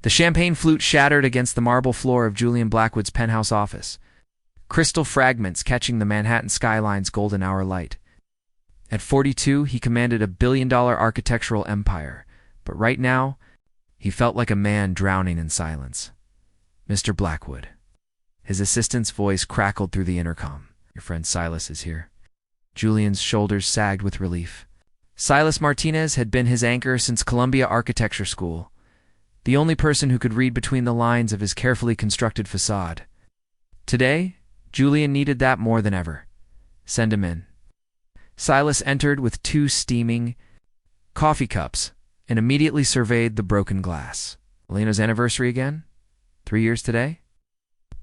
The champagne flute shattered against the marble floor of Julian Blackwood's penthouse office, crystal fragments catching the Manhattan skyline's golden hour light. At 42, he commanded a billion-dollar architectural empire, but right now, he felt like a man drowning in silence. "Mr. Blackwood." His assistant's voice crackled through the intercom. "Your friend Silas is here." Julian's shoulders sagged with relief. Silas Martinez had been his anchor since Columbia Architecture School, the only person who could read between the lines of his carefully constructed facade. Today, Julian needed that more than ever. "Send him in." Silas entered with 2 steaming coffee cups and immediately surveyed the broken glass. "Elena's anniversary again? 3 years today?"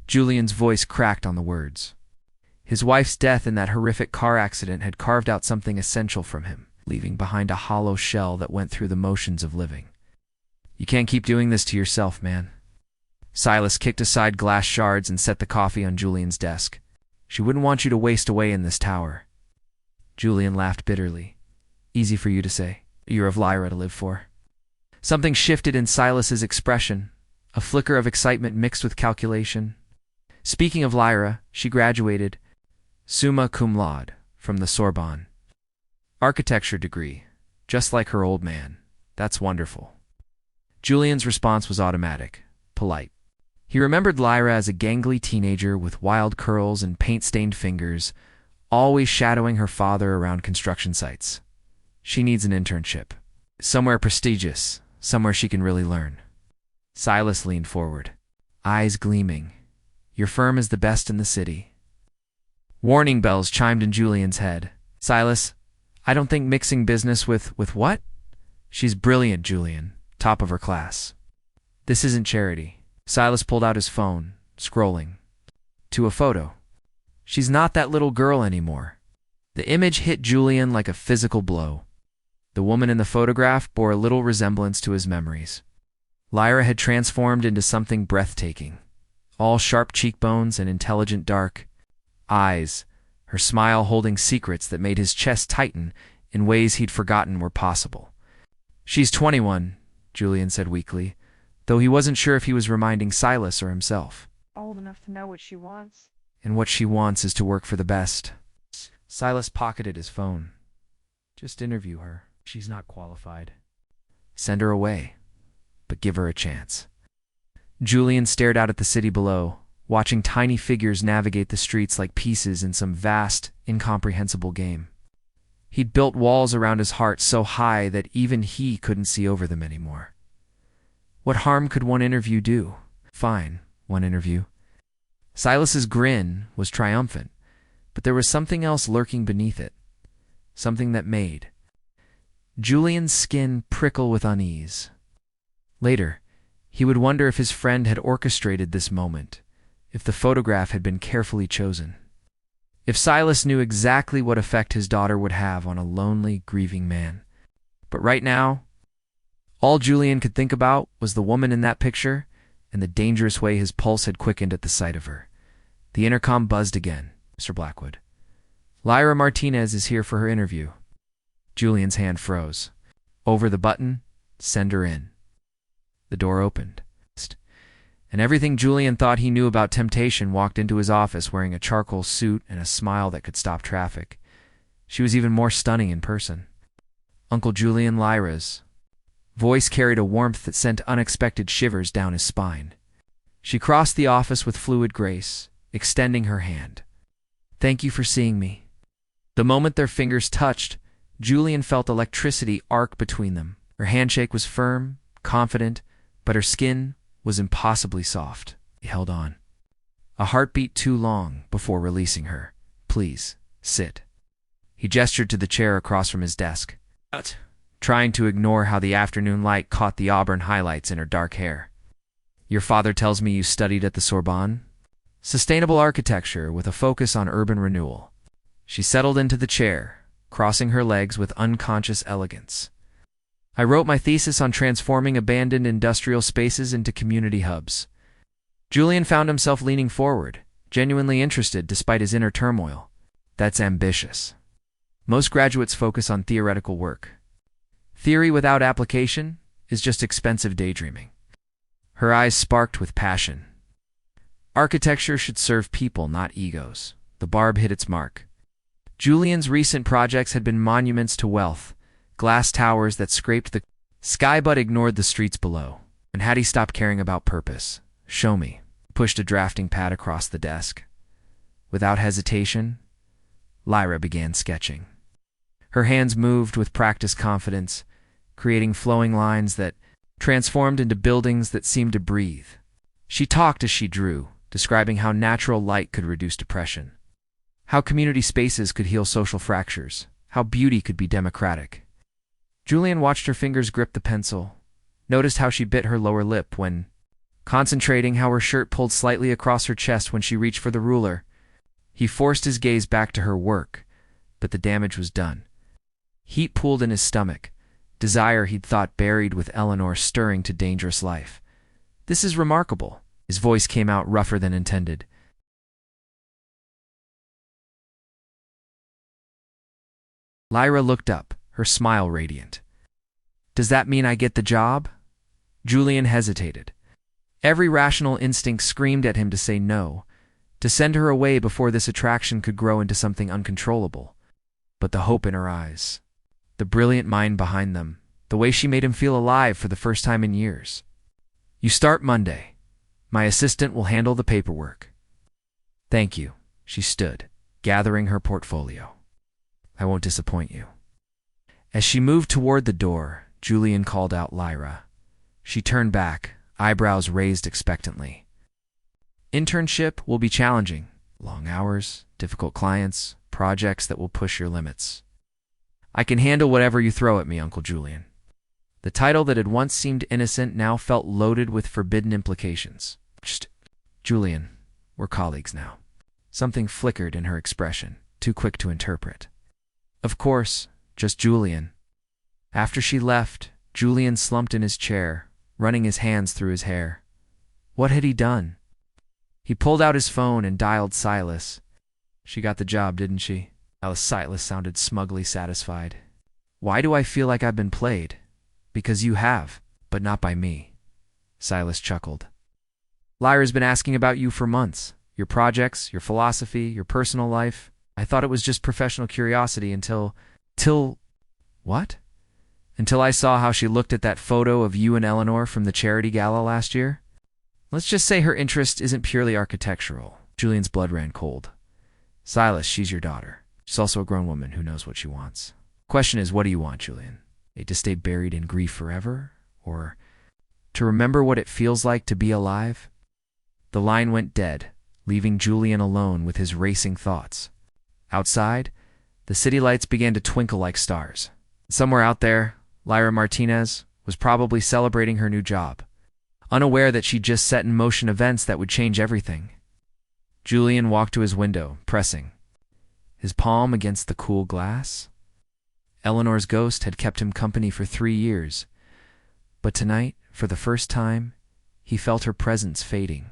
Julian's voice cracked on the words. His wife's death in that horrific car accident had carved out something essential from him, leaving behind a hollow shell that went through the motions of living. "You can't keep doing this to yourself, man." Silas kicked aside glass shards and set the coffee on Julian's desk. "She wouldn't want you to waste away in this tower." Julian laughed bitterly. "Easy for you to say. A year of Lyra to live for." Something shifted in Silas's expression, a flicker of excitement mixed with calculation. Speaking of Lyra, she graduated summa cum laude from the Sorbonne. Architecture degree, just like her old man. That's wonderful. Julian's response was automatic, polite. He remembered Lyra as a gangly teenager with wild curls and paint-stained fingers, always shadowing her father around construction sites. She needs an internship. Somewhere prestigious, somewhere she can really learn. Silas leaned forward, eyes gleaming. "Your firm is the best in the city." Warning bells chimed in Julian's head. "Silas, I don't think mixing business with what?" "She's brilliant, Julian. Top of her class." "This isn't charity." Silas pulled out his phone, scrolling. To a photo. "She's not that little girl anymore." The image hit Julian like a physical blow. The woman in the photograph bore a little resemblance to his memories. Lyra had transformed into something breathtaking. All sharp cheekbones and intelligent dark eyes, her smile holding secrets that made his chest tighten in ways he'd forgotten were possible. "She's 21, Julian said weakly, though he wasn't sure if he was reminding Silas or himself. "Old enough to know what she wants." "And what she wants is to work for the best." Silas pocketed his phone. "Just interview her. She's not qualified. Send her away, but give her a chance." Julian stared out at the city below, watching tiny figures navigate the streets like pieces in some vast, incomprehensible game. He'd built walls around his heart so high that even he couldn't see over them anymore. What harm could one interview do? Fine, one interview. Silas's grin was triumphant, but there was something else lurking beneath it, something that made Julian's skin prickle with unease. Later, he would wonder if his friend had orchestrated this moment, if the photograph had been carefully chosen, if Silas knew exactly what effect his daughter would have on a lonely, grieving man. But right now, all Julian could think about was the woman in that picture and the dangerous way his pulse had quickened at the sight of her. The intercom buzzed again. "Mr. Blackwood, Lyra Martinez is here for her interview." Julian's hand froze. Over the button, "Send her in." The door opened, and everything Julian thought he knew about temptation walked into his office wearing a charcoal suit and a smile that could stop traffic. She was even more stunning in person. Uncle Julian, Lyra's voice carried a warmth that sent unexpected shivers down his spine. She crossed the office with fluid grace, extending her hand. "Thank you for seeing me." The moment their fingers touched, Julian felt electricity arc between them. Her handshake was firm, confident, but her skin was impossibly soft. He held on. A heartbeat too long before releasing her. "Please, sit." He gestured to the chair across from his desk, trying to ignore how the afternoon light caught the auburn highlights in her dark hair. "Your father tells me you studied at the Sorbonne?" "Sustainable architecture with a focus on urban renewal." She settled into the chair, crossing her legs with unconscious elegance. "I wrote my thesis on transforming abandoned industrial spaces into community hubs." Julian found himself leaning forward, genuinely interested despite his inner turmoil. That's ambitious. Most graduates focus on theoretical work. Theory without application is just expensive daydreaming. Her eyes sparked with passion. Architecture should serve people, not egos. The barb hit its mark. Julian's recent projects had been monuments to wealth, glass towers that scraped the sky but ignored the streets below. And had he stopped caring about purpose? Show me. Pushed a drafting pad across the desk. Without hesitation, Lyra began sketching. Her hands moved with practiced confidence, creating flowing lines that transformed into buildings that seemed to breathe. She talked as she drew, describing how natural light could reduce depression, how community spaces could heal social fractures, how beauty could be democratic. Julian watched her fingers grip the pencil, noticed how she bit her lower lip when concentrating, how her shirt pulled slightly across her chest when she reached for the ruler. He forced his gaze back to her work, but the damage was done. Heat pooled in his stomach, desire he'd thought buried with Eleanor stirring to dangerous life. This is remarkable. His voice came out rougher than intended. Lyra looked up, her smile radiant. Does that mean I get the job? Julian hesitated. Every rational instinct screamed at him to say no, to send her away before this attraction could grow into something uncontrollable. But the hope in her eyes, the brilliant mind behind them, the way she made him feel alive for the first time in years. You start Monday. My assistant will handle the paperwork. Thank you. She stood, gathering her portfolio. I won't disappoint you. As she moved toward the door, Julian called out Lyra. She turned back, eyebrows raised expectantly. Internship will be challenging. Long hours, difficult clients, projects that will push your limits. I can handle whatever you throw at me, Uncle Julian. The title that had once seemed innocent now felt loaded with forbidden implications. Julian, we're colleagues now. Something flickered in her expression, too quick to interpret. Of course, just Julian. After she left, Julian slumped in his chair, running his hands through his hair. What had he done? He pulled out his phone and dialed Silas. She got the job, didn't she? Silas sounded smugly satisfied. Why do I feel like I've been played? Because you have, but not by me. Silas chuckled. Lyra's been asking about you for months. Your projects, your philosophy, your personal life. I thought it was just professional curiosity until what? Until I saw how she looked at that photo of you and Eleanor from the charity gala last year. Let's just say her interest isn't purely architectural. Julian's blood ran cold. Silas, she's your daughter. She's also a grown woman who knows what she wants. Question is, what do you want, Julian? To stay buried in grief forever? Or to remember what it feels like to be alive? The line went dead, leaving Julian alone with his racing thoughts. Outside, the city lights began to twinkle like stars. Somewhere out there, Lyra Martinez was probably celebrating her new job, unaware that she'd just set in motion events that would change everything. Julian walked to his window, pressing his palm against the cool glass. Eleanor's ghost had kept him company for 3 years, but tonight, for the first time, he felt her presence fading,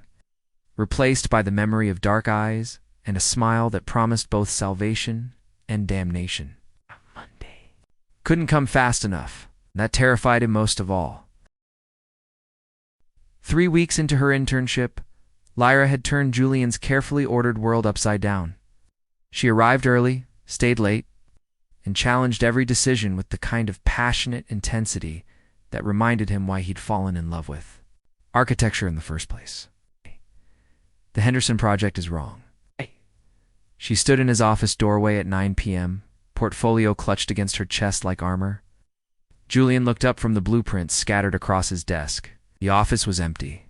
replaced by the memory of dark eyes and a smile that promised both salvation and damnation. Monday couldn't come fast enough. That terrified him most of all. 3 weeks into her internship, Lyra had turned Julian's carefully ordered world upside down. She arrived early, stayed late, and challenged every decision with the kind of passionate intensity that reminded him why he'd fallen in love with architecture in the first place. The Henderson project is wrong. She stood in his office doorway at 9 p.m., portfolio clutched against her chest like armor. Julian looked up from the blueprints scattered across his desk. The office was empty.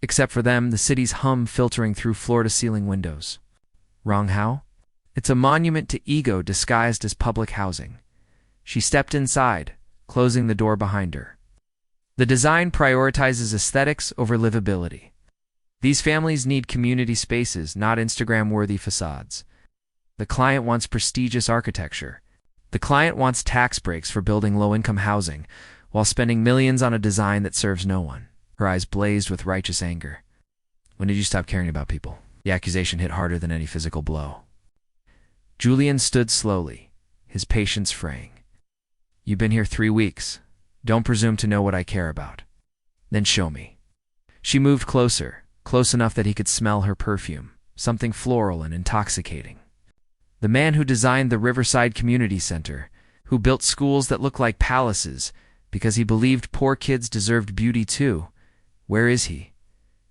Except for them, the city's hum filtering through floor-to-ceiling windows. Wrong how? It's a monument to ego disguised as public housing. She stepped inside, closing the door behind her. The design prioritizes aesthetics over livability. These families need community spaces, not Instagram-worthy facades. The client wants prestigious architecture. The client wants tax breaks for building low-income housing, while spending millions on a design that serves no one. Her eyes blazed with righteous anger. When did you stop caring about people? The accusation hit harder than any physical blow. Julian stood slowly, his patience fraying. You've been here 3 weeks. Don't presume to know what I care about. Then show me. She moved closer, close enough that he could smell her perfume, something floral and intoxicating. The man who designed the Riverside Community Center, who built schools that looked like palaces because he believed poor kids deserved beauty too. Where is he?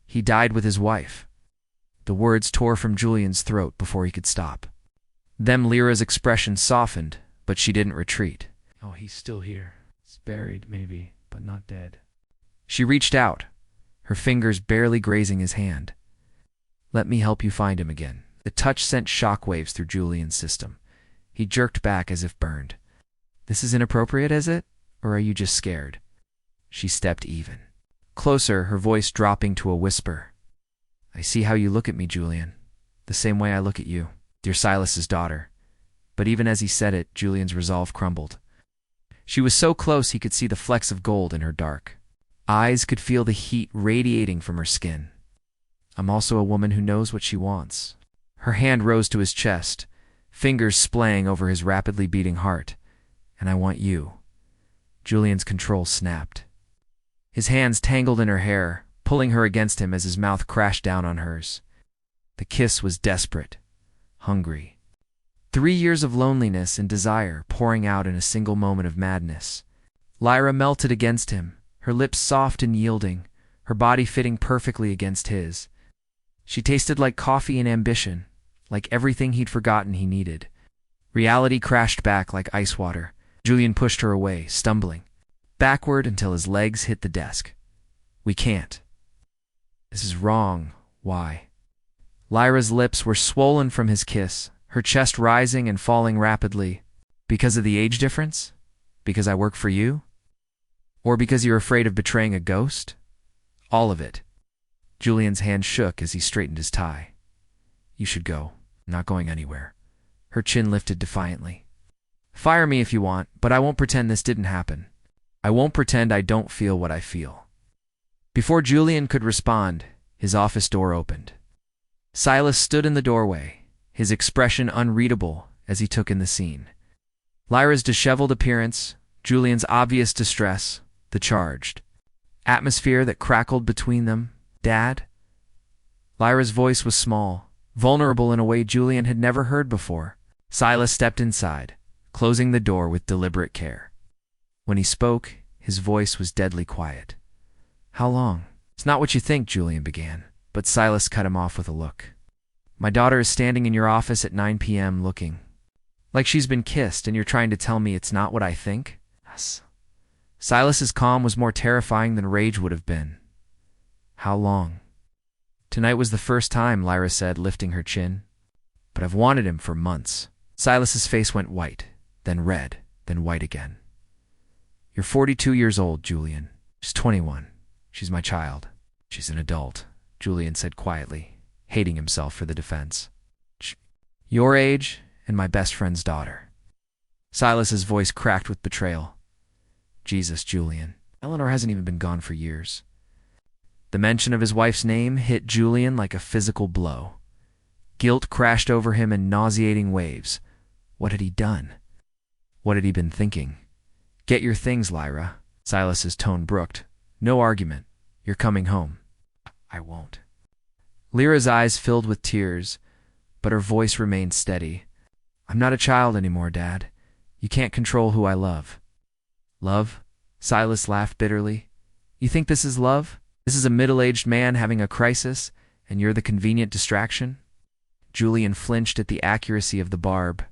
He died with his wife. The words tore from Julian's throat before he could stop. Then Lyra's expression softened, but she didn't retreat. Oh, he's still here. He's buried, maybe, but not dead. She reached out, her fingers barely grazing his hand. Let me help you find him again. The touch sent shockwaves through Julian's system. He jerked back as if burned. This is inappropriate, is it? Or are you just scared? She stepped even. Closer, her voice dropping to a whisper. I see how you look at me, Julian. The same way I look at you, dear Silas's daughter. But even as he said it, Julian's resolve crumbled. She was so close he could see the flecks of gold in her dark eyes, could feel the heat radiating from her skin. I'm also a woman who knows what she wants. Her hand rose to his chest, fingers splaying over his rapidly beating heart. And I want you. Julian's control snapped. His hands tangled in her hair, pulling her against him as his mouth crashed down on hers. The kiss was desperate, hungry. 3 years of loneliness and desire pouring out in a single moment of madness. Lyra melted against him, her lips soft and yielding, her body fitting perfectly against his. She tasted like coffee and ambition, like everything he'd forgotten he needed. Reality crashed back like ice water. Julian pushed her away, stumbling backward until his legs hit the desk. We can't. This is wrong. Why? Lyra's lips were swollen from his kiss, her chest rising and falling rapidly. Because of the age difference? Because I work for you? Or because you're afraid of betraying a ghost? All of it. Julian's hand shook as he straightened his tie. You should go. I'm not going anywhere. Her chin lifted defiantly. Fire me if you want, but I won't pretend this didn't happen. I won't pretend I don't feel what I feel. Before Julian could respond, his office door opened. Silas stood in the doorway, his expression unreadable as he took in the scene. Lyra's disheveled appearance, Julian's obvious distress, the charged atmosphere that crackled between them. Dad? Lyra's voice was small, vulnerable in a way Julian had never heard before. Silas stepped inside, closing the door with deliberate care. When he spoke, his voice was deadly quiet. How long? It's not what you think, Julian began, but Silas cut him off with a look. My daughter is standing in your office at 9 p.m. looking like she's been kissed, and you're trying to tell me it's not what I think? Yes. Silas's calm was more terrifying than rage would have been. How long? Tonight was the first time, Lyra said, lifting her chin. But I've wanted him for months. Silas's face went white, then red, then white again. You're 42 years old, Julian. She's 21. She's my child. She's an adult, Julian said quietly, hating himself for the defense. Your age and my best friend's daughter. Silas's voice cracked with betrayal. Jesus, Julian. Eleanor hasn't even been gone for years. The mention of his wife's name hit Julian like a physical blow. Guilt crashed over him in nauseating waves. What had he done? What had he been thinking? Get your things, Lyra. Silas's tone brooked. No argument. You're coming home. I won't. Lyra's eyes filled with tears, but her voice remained steady. I'm not a child anymore, Dad. You can't control who I love. Love? Silas laughed bitterly. You think this is love? This is a middle-aged man having a crisis, and you're the convenient distraction? Julian flinched at the accuracy of the barb.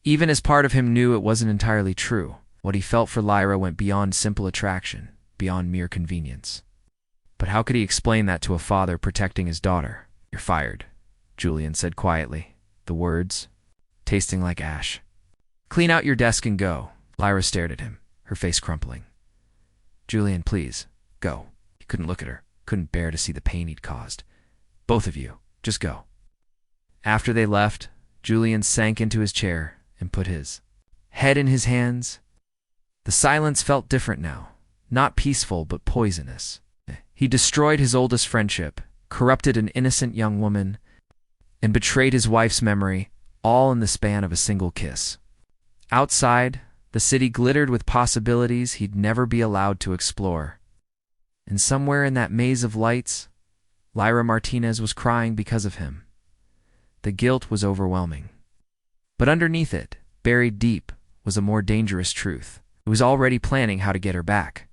Even as part of him knew it wasn't entirely true, what he felt for Lyra went beyond simple attraction, beyond mere convenience. But how could he explain that to a father protecting his daughter? You're fired, Julian said quietly, the words tasting like ash. Clean out your desk and go. Lyra stared at him, her face crumpling. Julian, please, go. He couldn't look at her, couldn't bear to see the pain he'd caused. Both of you, just go. After they left, Julian sank into his chair and put his head in his hands. The silence felt different now, not peaceful but poisonous. He destroyed his oldest friendship, corrupted an innocent young woman, and betrayed his wife's memory, all in the span of a single kiss. Outside, the city glittered with possibilities he'd never be allowed to explore. And somewhere in that maze of lights, Lyra Martinez was crying because of him. The guilt was overwhelming. But underneath it, buried deep, was a more dangerous truth. He was already planning how to get her back.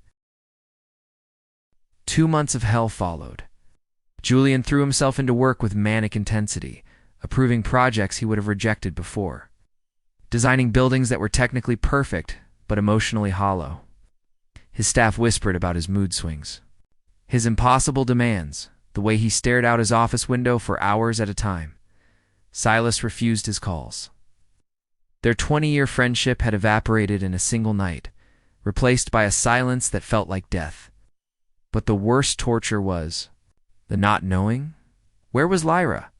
2 months of hell followed. Julian threw himself into work with manic intensity, approving projects he would have rejected before. Designing buildings that were technically perfect, but emotionally hollow. His staff whispered about his mood swings. His impossible demands, the way he stared out his office window for hours at a time. Silas refused his calls. Their 20-year friendship had evaporated in a single night, replaced by a silence that felt like death. But the worst torture was the not knowing. Where was Lyra?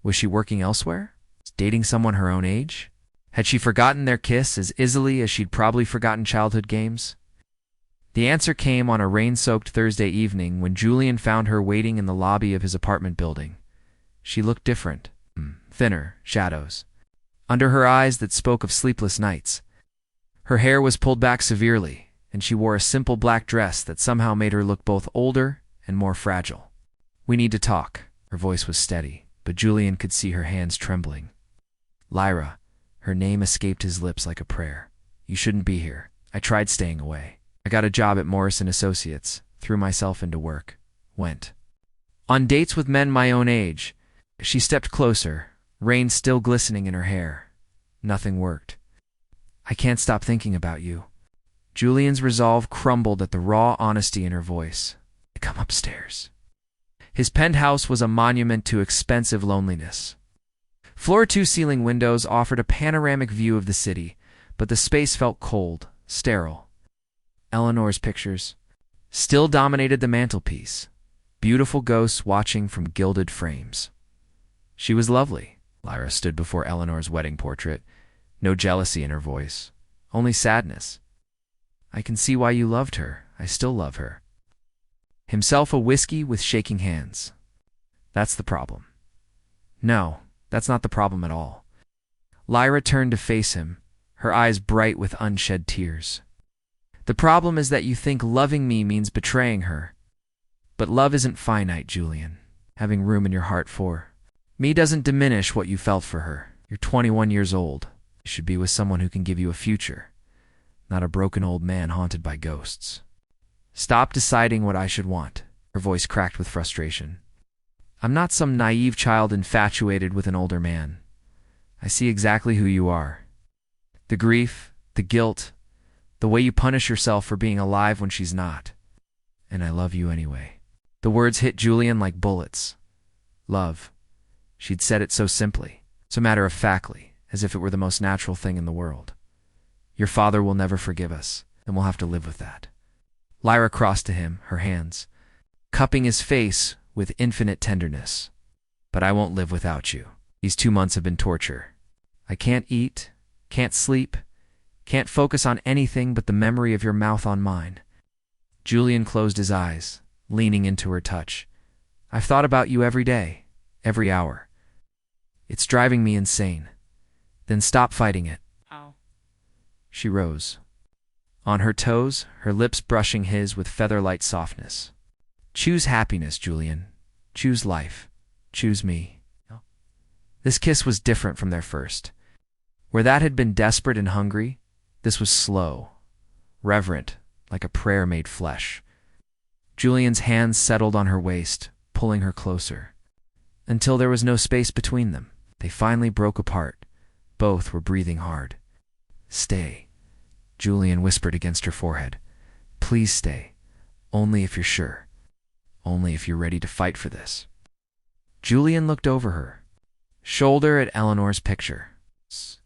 Was she working elsewhere? Dating someone her own age? Had she forgotten their kiss as easily as she'd probably forgotten childhood games? The answer came on a rain-soaked Thursday evening when Julian found her waiting in the lobby of his apartment building. She looked different, thinner, shadows under her eyes that spoke of sleepless nights. Her hair was pulled back severely, and she wore a simple black dress that somehow made her look both older and more fragile. "We need to talk." Her voice was steady, but Julian could see her hands trembling. "Lyra," her name escaped his lips like a prayer. "You shouldn't be here. I tried staying away. I got a job at Morrison Associates, threw myself into work, went on dates with men my own age." She stepped closer, rain still glistening in her hair. Nothing worked. "I can't stop thinking about you." Julian's resolve crumbled at the raw honesty in her voice. "Come upstairs." His penthouse was a monument to expensive loneliness. Floor-to ceiling windows offered a panoramic view of the city, but the space felt cold, sterile. Eleanor's pictures still dominated the mantelpiece, beautiful ghosts watching from gilded frames. She was lovely. Lyra stood before Eleanor's wedding portrait, no jealousy in her voice, only sadness. "I can see why you loved her. I still love her." Himself a whiskey with shaking hands. "That's the problem." "No, that's not the problem at all." Lyra turned to face him, her eyes bright with unshed tears. "The problem is that you think loving me means betraying her. But love isn't finite, Julian. Having room in your heart for me doesn't diminish what you felt for her. You're 21 years old. You should be with someone who can give you a future, not a broken old man haunted by ghosts. Stop deciding what I should want." Her voice cracked with frustration. "I'm not some naive child infatuated with an older man. I see exactly who you are. The grief, the guilt, the way you punish yourself for being alive when she's not. And I love you anyway." The words hit Julian like bullets. Love. She'd said it so simply, so matter-of-factly, as if it were the most natural thing in the world. "Your father will never forgive us, and we'll have to live with that." Lyra crossed to him, her hands, cupping his face with infinite tenderness. "But I won't live without you. These 2 months have been torture. I can't eat, can't sleep, can't focus on anything but the memory of your mouth on mine." Julian closed his eyes, leaning into her touch. "I've thought about you every day, every hour. It's driving me insane." "Then stop fighting it." Ow. She rose. On her toes, her lips brushing his with feather-light softness. "Choose happiness, Julian. Choose life. Choose me." This kiss was different from their first. Where that had been desperate and hungry, this was slow, reverent, like a prayer made flesh. Julian's hands settled on her waist, pulling her closer. Until there was no space between them, they finally broke apart. Both were breathing hard. "Stay," Julian whispered against her forehead. "Please stay. Only if you're sure. Only if you're ready to fight for this." Julian looked over her shoulder at Eleanor's picture.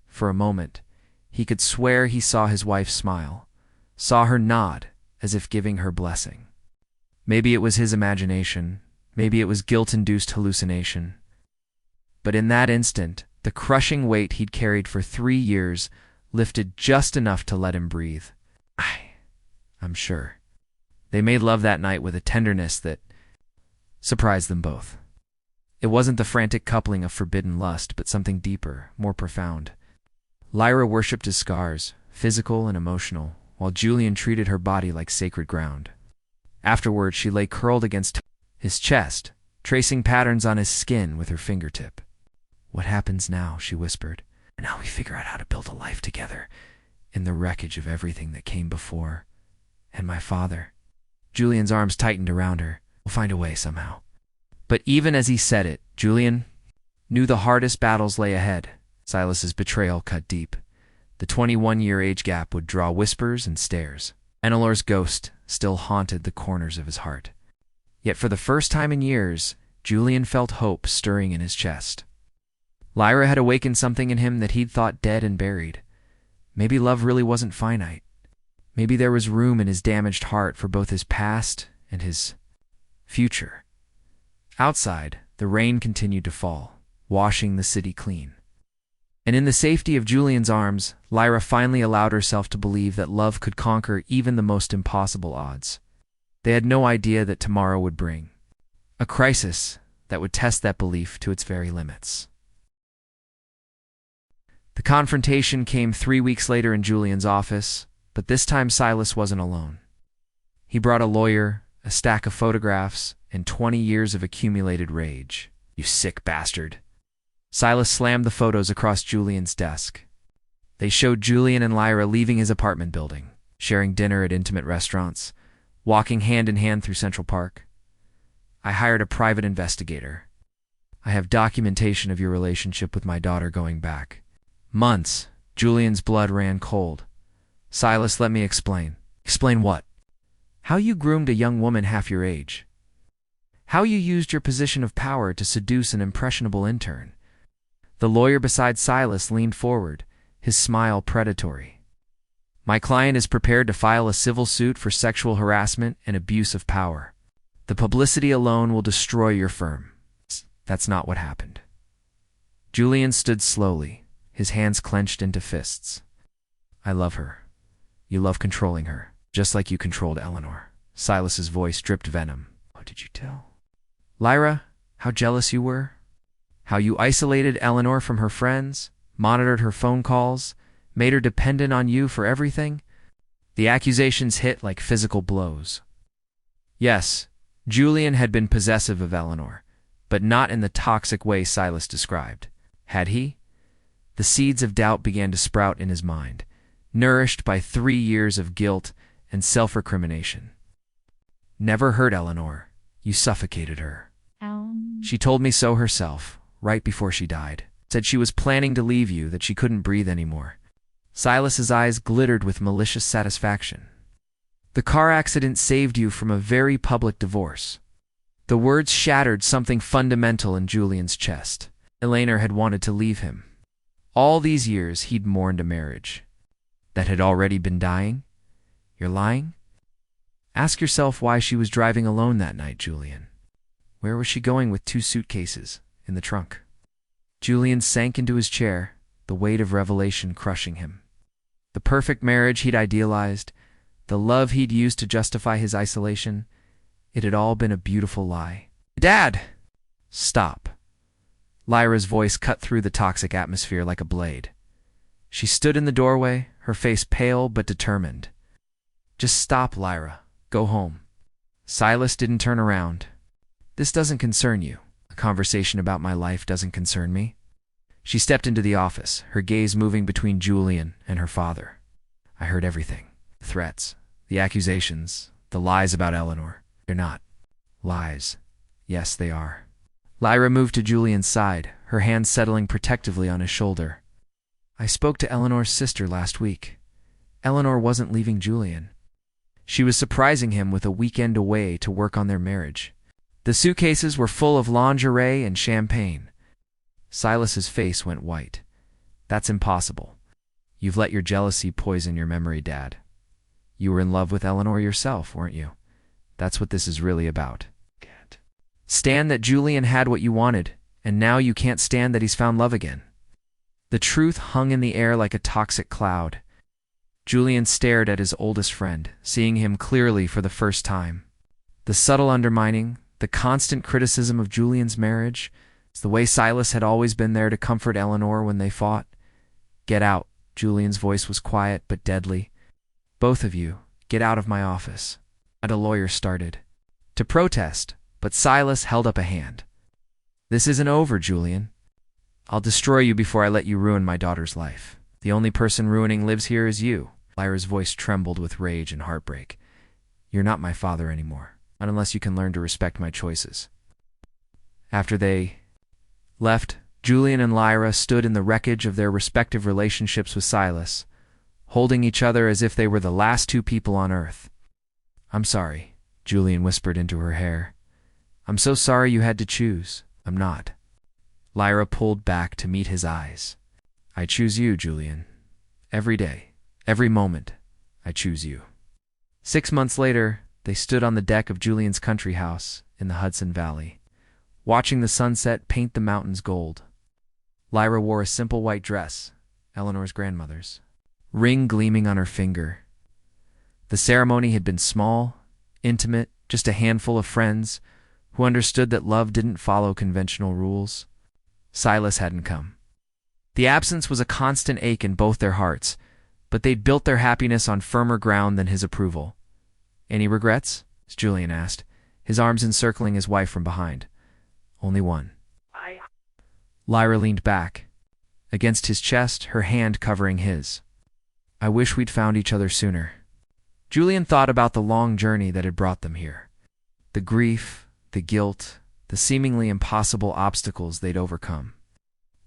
For a moment, he could swear he saw his wife smile, saw her nod as if giving her blessing. Maybe it was his imagination, maybe it was guilt-induced hallucination. But in that instant, the crushing weight he'd carried for 3 years lifted just enough to let him breathe. I'm sure. They made love that night with a tenderness that surprised them both. It wasn't the frantic coupling of forbidden lust, but something deeper, more profound. Lyra worshipped his scars, physical and emotional, while Julian treated her body like sacred ground. Afterward, she lay curled against his chest, tracing patterns on his skin with her fingertip. "What happens now?" she whispered. "Now we figure out how to build a life together in the wreckage of everything that came before. And my father." Julian's arms tightened around her. "We'll find a way somehow." But even as he said it, Julian knew the hardest battles lay ahead. Silas's betrayal cut deep. The 21-year age gap would draw whispers and stares. Eleanor's ghost still haunted the corners of his heart. Yet for the first time in years, Julian felt hope stirring in his chest. Lyra had awakened something in him that he'd thought dead and buried. Maybe love really wasn't finite. Maybe there was room in his damaged heart for both his past and his future. Outside, the rain continued to fall, washing the city clean. And in the safety of Julian's arms, Lyra finally allowed herself to believe that love could conquer even the most impossible odds. They had no idea that tomorrow would bring a crisis that would test that belief to its very limits. The confrontation came 3 weeks later in Julian's office, but this time Silas wasn't alone. He brought a lawyer, a stack of photographs, and 20 years of accumulated rage. "You sick bastard." Silas slammed the photos across Julian's desk. They showed Julian and Lyra leaving his apartment building, sharing dinner at intimate restaurants, walking hand in hand through Central Park. "I hired a private investigator. I have documentation of your relationship with my daughter going back months." Julian's blood ran cold. "Silas, let me explain." "Explain what?" "How you groomed a young woman half your age. How you used your position of power to seduce an impressionable intern." The lawyer beside Silas leaned forward, his smile predatory. "My client is prepared to file a civil suit for sexual harassment and abuse of power. The publicity alone will destroy your firm." "That's not what happened." Julian stood slowly, his hands clenched into fists. "I love her. You love controlling her, just like you controlled Eleanor." Silas's voice dripped venom. "What did you tell Lyra? How jealous you were? How you isolated Eleanor from her friends, monitored her phone calls, made her dependent on you for everything?" The accusations hit like physical blows. Yes, Julian had been possessive of Eleanor, but not in the toxic way Silas described. Had he? The seeds of doubt began to sprout in his mind, nourished by 3 years of guilt and self-recrimination. "Never hurt Eleanor. You suffocated her. She told me so herself, right before she died. Said she was planning to leave you, that she couldn't breathe anymore." Silas's eyes glittered with malicious satisfaction. "The car accident saved you from a very public divorce." The words shattered something fundamental in Julian's chest. Eleanor had wanted to leave him. All these years he'd mourned a marriage that had already been dying. "You're lying?" "Ask yourself why she was driving alone that night, Julian. Where was she going with 2 suitcases in the trunk?" Julian sank into his chair, the weight of revelation crushing him. The perfect marriage he'd idealized, the love he'd used to justify his isolation, it had all been a beautiful lie. "Dad!" "Stop." Lyra's voice cut through the toxic atmosphere like a blade. She stood in the doorway, her face pale but determined. "Just stop, Lyra. Go home." Silas didn't turn around. "This doesn't concern you. A conversation about my life doesn't concern me." She stepped into the office, her gaze moving between Julian and her father. "I heard everything. The threats, the accusations, the lies about Eleanor. They're not lies." "Yes, they are." Lyra moved to Julian's side, her hand settling protectively on his shoulder. "I spoke to Eleanor's sister last week. Eleanor wasn't leaving Julian. She was surprising him with a weekend away to work on their marriage. The suitcases were full of lingerie and champagne." Silas's face went white. "That's impossible. You've let your jealousy poison your memory, Dad. You were in love with Eleanor yourself, weren't you? That's what this is really about. Can't stand that Julian had what you wanted, and now you can't stand that he's found love again." The truth hung in the air like a toxic cloud. Julian stared at his oldest friend, seeing him clearly for the first time. The subtle undermining, the constant criticism of Julian's marriage, the way Silas had always been there to comfort Eleanor when they fought. "Get out." Julian's voice was quiet but deadly. "Both of you, get out of my office." A lawyer started to protest, but Silas held up a hand. "This isn't over, Julian. I'll destroy you before I let you ruin my daughter's life. The only person ruining lives here is you." Lyra's voice trembled with rage and heartbreak. "You're not my father anymore, not unless you can learn to respect my choices." After they left, Julian and Lyra stood in the wreckage of their respective relationships with Silas, holding each other as if they were the last two people on earth. "I'm sorry," Julian whispered into her hair. "I'm so sorry you had to choose." "I'm not." Lyra pulled back to meet his eyes. "I choose you, Julian. Every day, every moment, I choose you." 6 months later, they stood on the deck of Julian's country house in the Hudson Valley, watching the sunset paint the mountains gold. Lyra wore a simple white dress, Eleanor's grandmother's, ring gleaming on her finger. The ceremony had been small, intimate, just a handful of friends who understood that love didn't follow conventional rules. Silas hadn't come. The absence was a constant ache in both their hearts, but they'd built their happiness on firmer ground than his approval. "Any regrets?" Julian asked, his arms encircling his wife from behind. "Only one." Lyra leaned back, against his chest, her hand covering his. "I wish we'd found each other sooner." Julian thought about the long journey that had brought them here. The grief, the guilt, the seemingly impossible obstacles they'd overcome.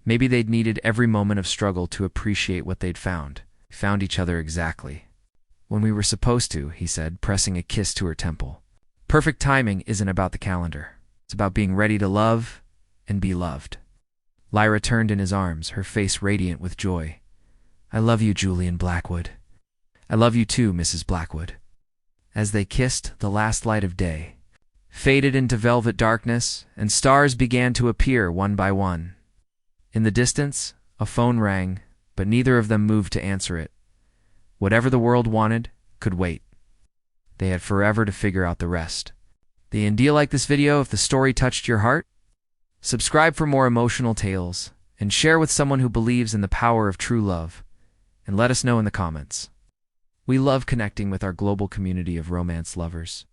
Maybe they'd needed every moment of struggle to appreciate what they'd found. Found each other exactly when we were supposed to, he said, pressing a kiss to her temple. Perfect timing isn't about the calendar. It's about being ready to love and be loved. Lyra turned in his arms, her face radiant with joy. "I love you, Julian Blackwood. I love you too, Mrs. Blackwood." As they kissed, the last light of day faded into velvet darkness, and stars began to appear one by one. In the distance, a phone rang, but neither of them moved to answer it. Whatever the world wanted could wait. They had forever to figure out the rest. Do you like this video if the story touched your heart? Subscribe for more emotional tales, and share with someone who believes in the power of true love, and let us know in the comments. We love connecting with our global community of romance lovers.